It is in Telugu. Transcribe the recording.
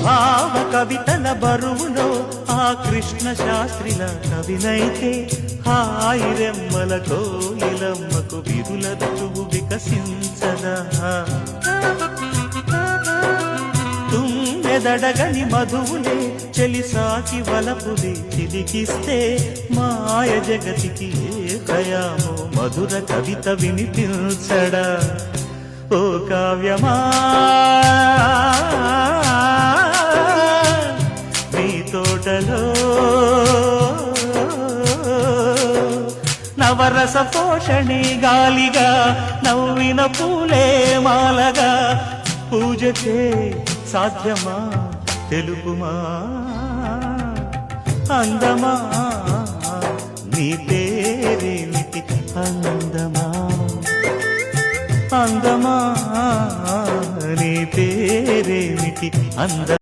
భావ కవితల బరువులో ఆ కృష్ణ శాస్త్రిల కవినైతే హాయి రెమ్మల కోయిలమ్మకు విరుల ఋతువు వికసించదా తుమ్మెదడగని మధువులే చెలిసాకి వలపులే చిలికిస్తే మాయ జగతికి ఏ కయామో మధుర కవిత వినిపించడా ఓ కావ్యమా నీ తోటలో నవరస పోషణి గాలిగా నవ్విన పూలే మాలగా పూజకే సాధ్యమా తెలుపుమా అందమా నీ పేరేమిటి అందమా అందమా నీ పేరేమిటి అందమా